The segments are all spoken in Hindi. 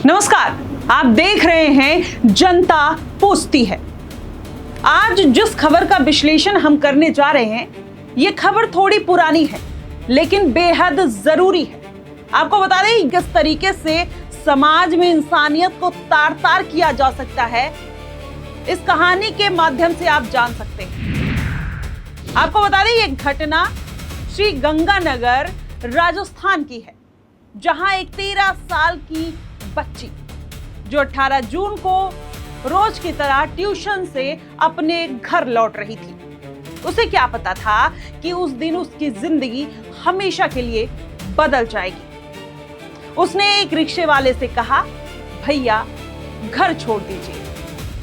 नमस्कार, आप देख रहे हैं जनता पूछती है। आज जिस खबर का विश्लेषण हम करने जा रहे हैं, ये खबर थोड़ी पुरानी है लेकिन बेहद जरूरी है। आपको बता दें किस तरीके से समाज में इंसानियत को तार तार किया जा सकता है, इस कहानी के माध्यम से आप जान सकते हैं। आपको बता दें ये घटना श्री गंगानगर राजस्थान की है, जहां एक 13 साल की बच्ची जो 18 जून को रोज की तरह ट्यूशन से अपने घर लौट रही थी। उसे क्या पता था कि उस दिन उसकी जिंदगी हमेशा के लिए बदल जाएगी। उसने एक रिक्शे वाले से कहा, भैया घर छोड़ दीजिए,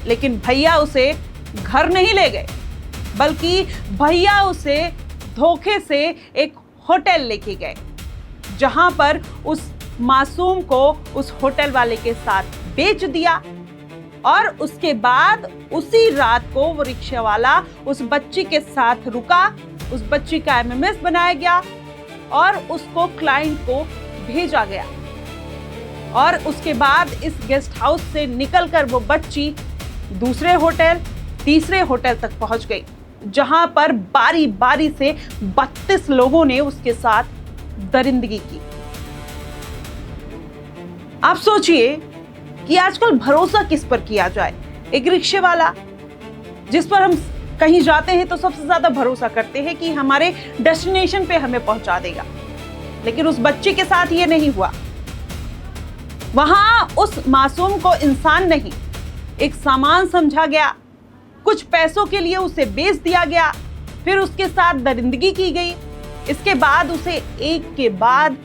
लेकिन भैया उसे घर नहीं ले गए, बल्कि भैया उसे धोखे से एक होटल लेके गए, जहां पर उस मासूम को उस होटल वाले के साथ बेच दिया। और उसके बाद उसी रात को वो रिक्शा वाला उस बच्ची के साथ रुका, उस बच्ची का एमएमएस बनाया गया और उसको क्लाइंट को भेजा गया। और उसके बाद इस गेस्ट हाउस से निकलकर वो बच्ची दूसरे होटल, तीसरे होटल तक पहुंच गई, जहां पर बारी बारी से 32 लोगों ने उसके साथ दरिंदगी की। आप सोचिए कि आजकल भरोसा किस पर किया जाए। एक रिक्शे वाला जिस पर हम कहीं जाते हैं तो सबसे ज्यादा भरोसा करते हैं कि हमारे डेस्टिनेशन पे हमें पहुंचा देगा, लेकिन उस बच्चे के साथ ये नहीं हुआ। वहां उस मासूम को इंसान नहीं, एक सामान समझा गया, कुछ पैसों के लिए उसे बेच दिया गया, फिर उसके साथ दरिंदगी की गई। इसके बाद उसे एक के बाद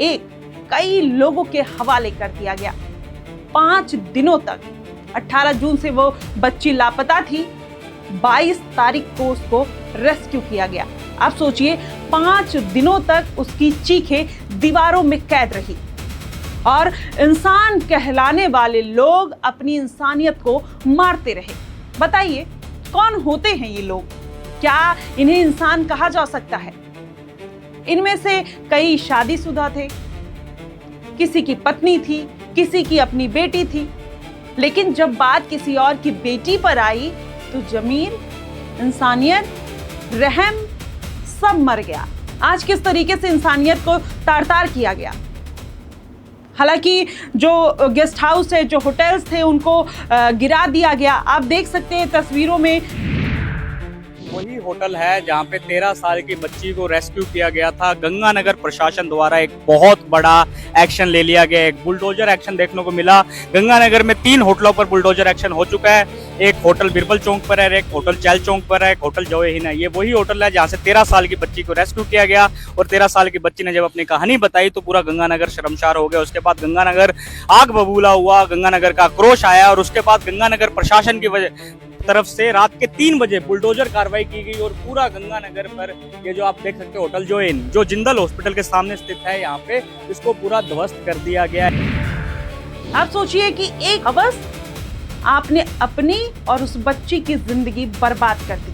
एक कई लोगों के हवाले कर दिया गया। 5 दिनों तक, 18 जून से वो बच्ची लापता थी, 22 तारीख को उसको रेस्क्यू किया गया। आप सोचिए 5 दिनों तक उसकी चीखें दीवारों में कैद रही और इंसान कहलाने वाले लोग अपनी इंसानियत को मारते रहे। बताइए कौन होते हैं ये लोग? क्या इन्हें इंसान कहा जा सकता है? इनमें से कई शादीशुदा थे, किसी की पत्नी थी, किसी की अपनी बेटी थी, लेकिन जब बात किसी और की बेटी पर आई तो जमीन, इंसानियत, रहम सब मर गया। आज किस तरीके से इंसानियत को तार तार किया गया। हालांकि जो गेस्ट हाउस है, जो होटल्स थे, उनको गिरा दिया गया। आप देख सकते हैं तस्वीरों में, वही होटल है जहां पे 13 साल की बच्ची को रेस्क्यू किया गया था। गंगानगर प्रशासन द्वारा एक बहुत बड़ा एक्शन ले लिया गया, एक बुलडोजर एक्शन देखने को मिला। गंगानगर में 3 होटलों पर बुलडोजर एक्शन हो चुका है। एक होटल बिरबल चौक पर है, एक होटल चैल चौक पर है, एक होटल जवे हिना। ये वही होटल है जहां से 13 साल की बच्ची को रेस्क्यू किया गया। और 13 साल की बच्ची ने जब अपनी कहानी बताई तो पूरा गंगानगर शर्मसार हो गया। उसके बाद गंगानगर आग बबूला हुआ, गंगानगर का आक्रोश आया और उसके बाद गंगानगर प्रशासन की तरफ से रात के 3 बजे बुलडोजर कार्रवाई की गई और पूरा गंगानगर पर ये जो आप देख सकते हो होटल जो जिंदल हॉस्पिटल के सामने स्थित है, यहाँ पे इसको पूरा ध्वस्त कर दिया गया है। आप सोचिए कि एक हवस आपने अपनी और उस बच्ची की जिंदगी बर्बाद कर दी।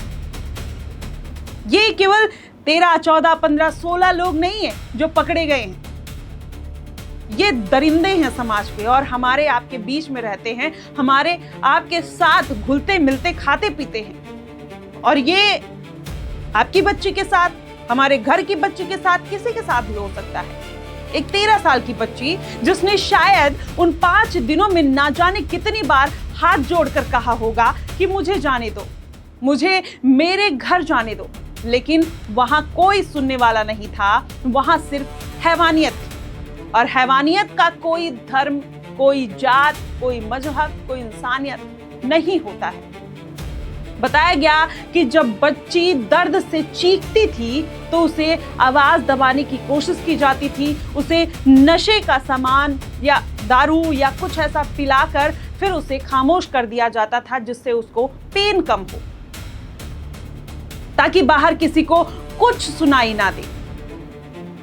ये केवल 13, 14, 15, 16 लोग नहीं है जो पकड़े गए हैं। ये दरिंदे हैं समाज के और हमारे आपके बीच में रहते हैं, हमारे आपके साथ घुलते मिलते खाते पीते हैं। और ये आपकी बच्ची के साथ, हमारे घर की बच्ची के साथ, किसी के साथ भी हो सकता है। एक 13 साल की बच्ची जिसने शायद उन 5 दिनों में ना जाने कितनी बार हाथ जोड़कर कहा होगा कि मुझे जाने दो, मुझे मेरे घर जाने दो, लेकिन वहां कोई सुनने वाला नहीं था। वहां सिर्फ हैवानियत थी। और हैवानियत का कोई धर्म, कोई जात, कोई मजहब, कोई इंसानियत नहीं होता है। बताया गया कि जब बच्ची दर्द से चीखती थी तो उसे आवाज दबाने की कोशिश की जाती थी, उसे नशे का सामान या दारू या कुछ ऐसा पिलाकर फिर उसे खामोश कर दिया जाता था, जिससे उसको पेन कम हो, ताकि बाहर किसी को कुछ सुनाई ना दे।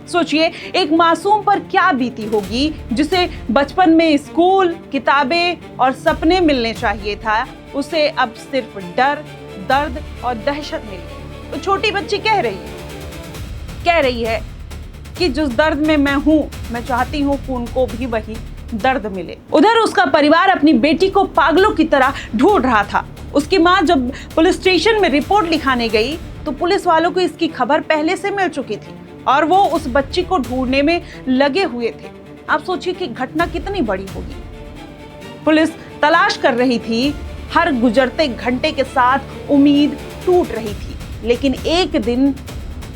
सोचिए एक मासूम पर क्या बीती होगी, जिसे बचपन में स्कूल, किताबें और सपने मिलने चाहिए था, उसे अब सिर्फ डर, दर्द और दहशत मिली। तो छोटी बच्ची कह रही है कि जिस दर्द में मैं हूं, मैं चाहती हूं कि उनको भी वही दर्द मिले। उधर उसका परिवार अपनी बेटी को पागलों की तरह ढूंढ रहा था। उसकी मां जब पुलिस स्टेशन में रिपोर्ट लिखाने गई तो पुलिस वालों को इसकी खबर पहले से मिल चुकी थी और वो उस बच्ची को ढूंढने में लगे हुए थे। आप सोचिए कि घटना कितनी बड़ी होगी। पुलिस तलाश कर रही थी, हर गुजरते घंटे के साथ उम्मीद टूट रही थी, लेकिन एक दिन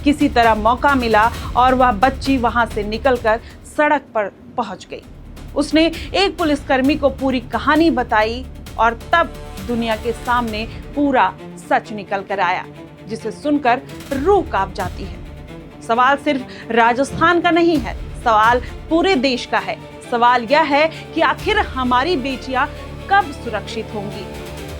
किसी तरह मौका मिला और वह बच्ची वहां से निकलकर सड़क पर पहुंच गई। उसने एक पुलिसकर्मी को पूरी कहानी बताई और तब दुनिया के सामने पूरा सच निकल कर आया, जिसे सुनकर रूह कांप जाती है। सवाल सिर्फ राजस्थान का नहीं है, सवाल पूरे देश का है। सवाल यह है कि आखिर हमारी बेटियां कब सुरक्षित होंगी।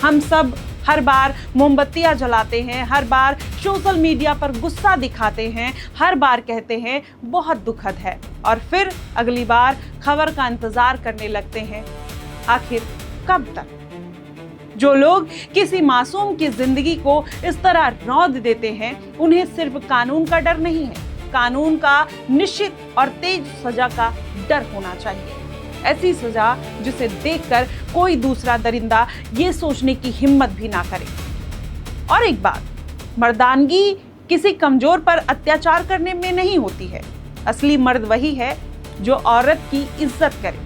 हम सब हर बार मोमबत्तियां जलाते हैं, हर बार सोशल मीडिया पर गुस्सा दिखाते हैं, हर बार कहते हैं बहुत दुखद है और फिर अगली बार खबर का इंतजार करने लगते हैं। आखिर कब तक? जो लोग किसी मासूम की जिंदगी को इस तरह रौंद देते हैं, उन्हें सिर्फ कानून का डर नहीं है, कानून का निश्चित और तेज सजा का डर होना चाहिए। ऐसी सजा जिसे देखकर कोई दूसरा दरिंदा ये सोचने की हिम्मत भी ना करे। और एक बात, मर्दानगी किसी कमजोर पर अत्याचार करने में नहीं होती है। असली मर्द वही है जो औरत की इज्जत करे,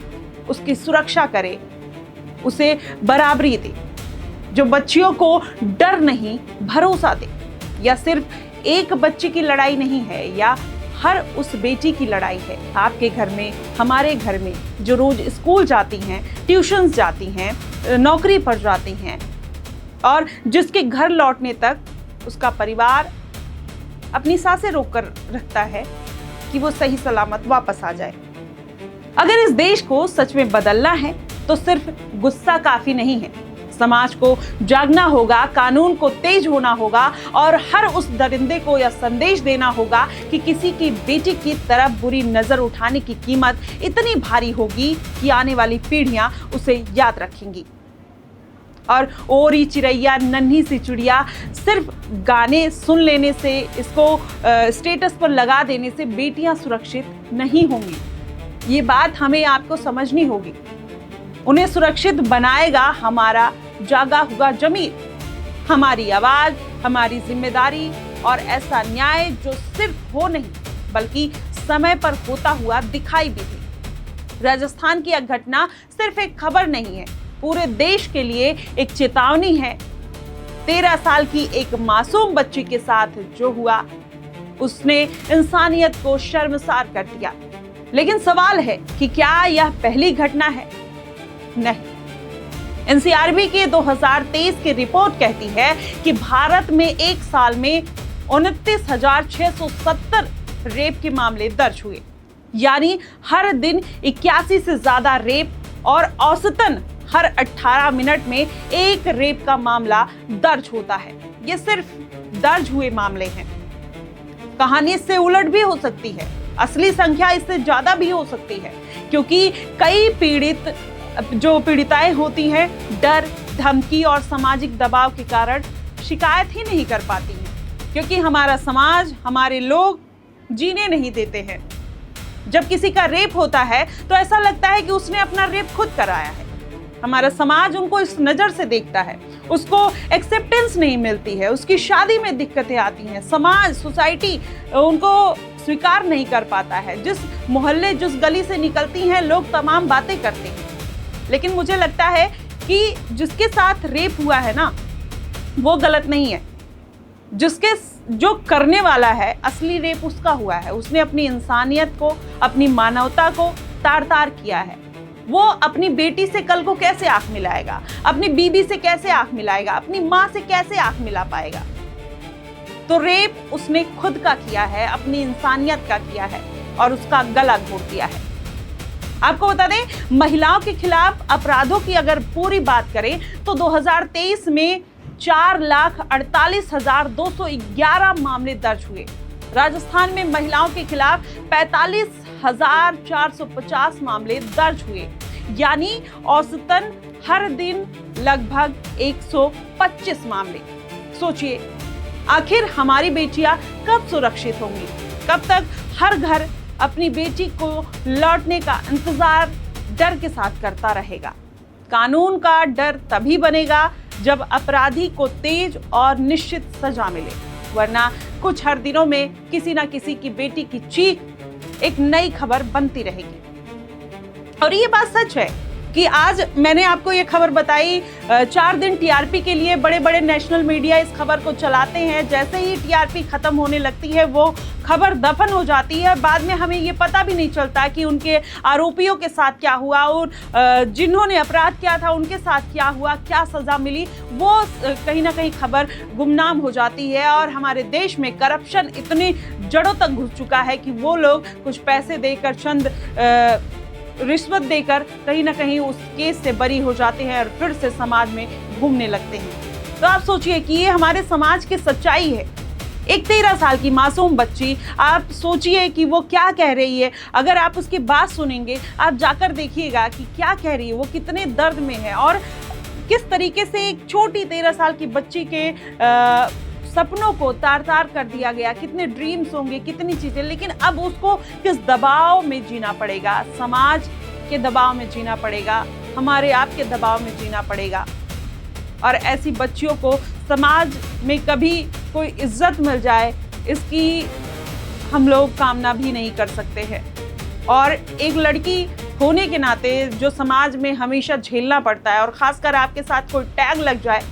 उसकी सुरक्षा करे, उसे बराबरी दे, जो बच्चियों को डर नहीं भरोसा दे। या सिर्फ एक बच्चे की लड़ाई नहीं है, या हर उस बेटी की लड़ाई है। आपके घर में, हमारे घर में, जो रोज स्कूल जाती हैं, ट्यूशन्स जाती हैं, नौकरी पर जाती हैं और जिसके घर लौटने तक उसका परिवार अपनी सांसें रोक कर रखता है कि वो सही सलामत वापस आ जाए। अगर इस देश को सच में बदलना है तो सिर्फ गुस्सा काफी नहीं है। समाज को जागना होगा, कानून को तेज होना होगा और हर उस दरिंदे को यह संदेश देना होगा कि किसी की बेटी की तरफ बुरी नजर उठाने की कीमत इतनी भारी होगी कि आने वाली पीढ़ियां उसे याद रखेंगी। और ओरी चिड़ैया नन्ही सी चिड़िया सिर्फ गाने सुन लेने से, इसको स्टेटस पर लगा देने से बेटियां सुरक्षित नहीं होंगी। ये बात हमें आपको समझनी होगी। उन्हें सुरक्षित बनाएगा हमारा जागा हुआ ज़मीर, हमारी आवाज, हमारी जिम्मेदारी और ऐसा न्याय जो सिर्फ हो नहीं बल्कि समय पर होता हुआ दिखाई भी दे। राजस्थान की यह घटना सिर्फ एक खबर नहीं है, पूरे देश के लिए एक चेतावनी है। 13 साल की एक मासूम बच्ची के साथ जो हुआ, उसने इंसानियत को शर्मसार कर दिया। लेकिन सवाल है कि क्या यह पहली घटना है? नहीं। एनसीआरबी के 2023 की रिपोर्ट कहती है कि भारत में एक साल में 29,670 रेप के मामले दर्ज हुए, यानी हर दिन 81 से ज्यादा रेप और औसतन हर 18 मिनट में एक रेप का मामला दर्ज होता है। ये सिर्फ दर्ज हुए मामले हैं। कहानी इससे उलट भी हो सकती है, असली संख्या इससे ज्यादा भी हो सकती है, क्योंकि कई पीड़िताएं होती हैं डर, धमकी और सामाजिक दबाव के कारण शिकायत ही नहीं कर पाती हैं, क्योंकि हमारा समाज, हमारे लोग जीने नहीं देते हैं। जब किसी का रेप होता है तो ऐसा लगता है कि उसने अपना रेप खुद कराया है। हमारा समाज उनको इस नज़र से देखता है, उसको एक्सेप्टेंस नहीं मिलती है, उसकी शादी में दिक्कतें आती हैं, समाज, सोसाइटी उनको स्वीकार नहीं कर पाता है। जिस मोहल्ले, जिस गली से निकलती हैं, लोग तमाम बातें करते हैं। लेकिन मुझे लगता है कि जिसके साथ रेप हुआ है ना, वो गलत नहीं है। जो करने वाला है, असली रेप उसका हुआ है। उसने अपनी इंसानियत को, अपनी मानवता को तार-तार किया है। वो अपनी बेटी से कल को कैसे आंख मिलाएगा, अपनी बीबी से कैसे आंख मिलाएगा, अपनी माँ से कैसे आंख मिला पाएगा? तो रेप उसने खुद का किया है, अपनी इंसानियत का किया है और उसका गला घोट दिया है। आपको बता दें, महिलाओं के खिलाफ अपराधों की अगर पूरी बात करें तो 2023 में 4,48,211 मामले दर्ज हुए। राजस्थान में महिलाओं के खिलाफ 45,450 मामले दर्ज हुए, यानी औसतन हर दिन लगभग 125 मामले। सोचिए, आखिर हमारी बेटियां कब सुरक्षित होंगी? कब तक हर घर अपनी बेटी को लौटने का इंतजार डर के साथ करता रहेगा। कानून का डर तभी बनेगा जब अपराधी को तेज और निश्चित सजा मिले, वरना कुछ हर दिनों में किसी ना किसी की बेटी की चीख एक नई खबर बनती रहेगी। और ये बात सच है कि आज मैंने आपको ये खबर बताई, 4 दिन टीआरपी के लिए बड़े बड़े नेशनल मीडिया इस खबर को चलाते हैं। जैसे ही टीआरपी खत्म होने लगती है वो खबर दफन हो जाती है। बाद में हमें ये पता भी नहीं चलता कि उनके आरोपियों के साथ क्या हुआ और जिन्होंने अपराध किया था उनके साथ क्या हुआ, क्या सजा मिली, वो कहीं ना कहीं खबर गुमनाम हो जाती है। और हमारे देश में करप्शन इतनी जड़ों तक घुस चुका है कि वो लोग कुछ पैसे देकर, चंद रिश्वत देकर कहीं ना कहीं उस केस से बरी हो जाते हैं और फिर से समाज में घूमने लगते हैं। तो आप सोचिए कि ये हमारे समाज की सच्चाई है। एक 13 साल की मासूम बच्ची, आप सोचिए कि वो क्या कह रही है। अगर आप उसकी बात सुनेंगे, आप जाकर देखिएगा कि क्या कह रही है, वो कितने दर्द में है और किस तरीके से एक छोटी 13 साल की बच्ची के सपनों को तार-तार कर दिया गया। कितने ड्रीम्स होंगे, कितनी चीजें, लेकिन अब उसको किस दबाव में जीना पड़ेगा। समाज के दबाव में जीना पड़ेगा, हमारे आपके दबाव में जीना पड़ेगा। और ऐसी बच्चियों को समाज में कभी कोई इज्जत मिल जाए, इसकी हम लोग कामना भी नहीं कर सकते हैं। और एक लड़की होने के नाते जो समाज में हमेशा झेलना पड़ता है, और खासकर आपके साथ कोई टैग लग जाए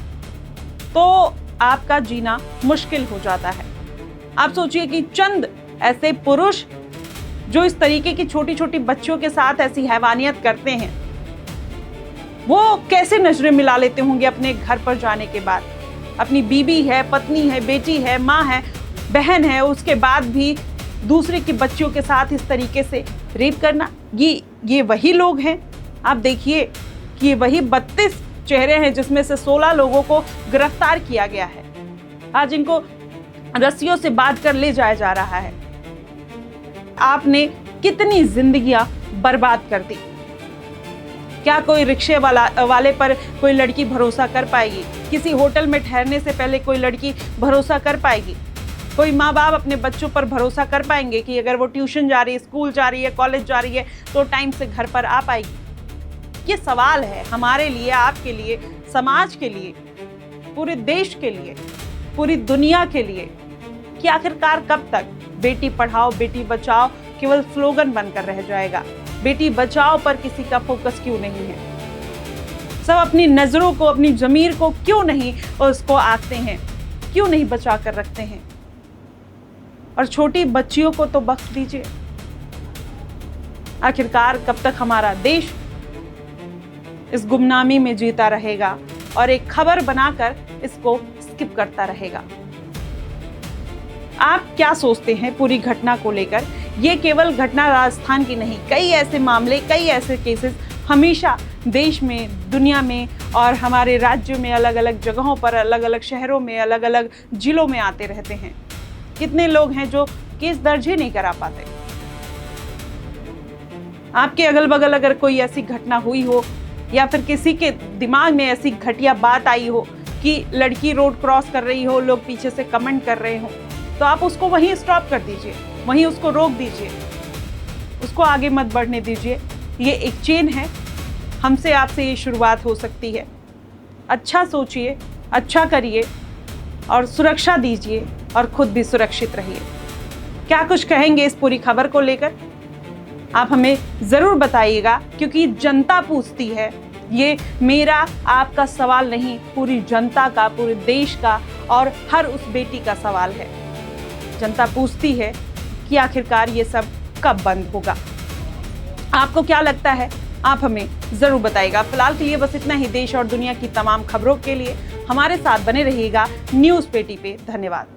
तो आपका जीना मुश्किल हो जाता है। आप सोचिए कि चंद ऐसे पुरुष जो इस तरीके की छोटी छोटी बच्चियों के साथ ऐसी हैवानियत करते हैं, वो कैसे नजरें मिला लेते होंगे अपने घर पर जाने के बाद। अपनी बीबी है, पत्नी है, बेटी है, माँ है, बहन है, उसके बाद भी दूसरे की बच्चियों के साथ इस तरीके से रेप करना। ये वही लोग हैं। आप देखिए कि ये वही 32 चेहरे हैं जिसमें से 16 लोगों को गिरफ्तार किया गया है। आज इनको रस्सियों से बांध कर ले जाया जा रहा है। आपने कितनी जिंदगियां बर्बाद कर दी। क्या कोई रिक्शे वाले पर कोई लड़की भरोसा कर पाएगी? किसी होटल में ठहरने से पहले कोई लड़की भरोसा कर पाएगी? कोई माँ बाप अपने बच्चों पर भरोसा कर पाएंगे कि अगर वो ट्यूशन जा रही है, स्कूल जा रही है, कॉलेज जा रही है तो टाइम से घर पर आ पाएगी? ये सवाल है हमारे लिए, आपके लिए, समाज के लिए, पूरे देश के लिए, पूरी दुनिया के लिए, कि आखिरकार कब तक बेटी पढ़ाओ बेटी बचाओ केवल स्लोगन बनकर रह जाएगा। बेटी बचाओ पर किसी का फोकस क्यों नहीं है? सब अपनी नजरों को, अपनी जमीर को क्यों नहीं उसको आंकते हैं, क्यों नहीं बचा कर रखते हैं? और छोटी बच्चियों को तो बख्श दीजिए। आखिरकार कब तक हमारा देश इस गुमनामी में जीता रहेगा और एक खबर बनाकर इसको स्किप करता रहेगा? आप क्या सोचते हैं पूरी घटना को लेकर? ये केवल घटना राजस्थान की नहीं, कई ऐसे मामले, कई ऐसे केसेस हमेशा देश में, दुनिया में और हमारे राज्य में अलग अलग जगहों पर, अलग अलग शहरों में, अलग अलग जिलों में आते रहते हैं। कितने लोग हैं जो केस दर्ज ही नहीं करा पाते। आपके अगल बगल अगर कोई ऐसी घटना हुई हो या फिर किसी के दिमाग में ऐसी घटिया बात आई हो कि लड़की रोड क्रॉस कर रही हो, लोग पीछे से कमेंट कर रहे हो, तो आप उसको वहीं स्टॉप कर दीजिए, वहीं उसको रोक दीजिए, उसको आगे मत बढ़ने दीजिए। ये एक चेन है, हमसे आपसे ये शुरुआत हो सकती है। अच्छा सोचिए, अच्छा करिए और सुरक्षा दीजिए और खुद भी सुरक्षित रहिए। क्या कुछ कहेंगे इस पूरी खबर को लेकर? आप हमें ज़रूर बताइएगा, क्योंकि जनता पूछती है। ये मेरा आपका सवाल नहीं, पूरी जनता का, पूरे देश का और हर उस बेटी का सवाल है। जनता पूछती है कि आखिरकार ये सब कब बंद होगा। आपको क्या लगता है? आप हमें ज़रूर बताइएगा। फिलहाल के लिए बस इतना ही। देश और दुनिया की तमाम खबरों के लिए हमारे साथ बने रहिएगा न्यूज़ पेटी पे। धन्यवाद।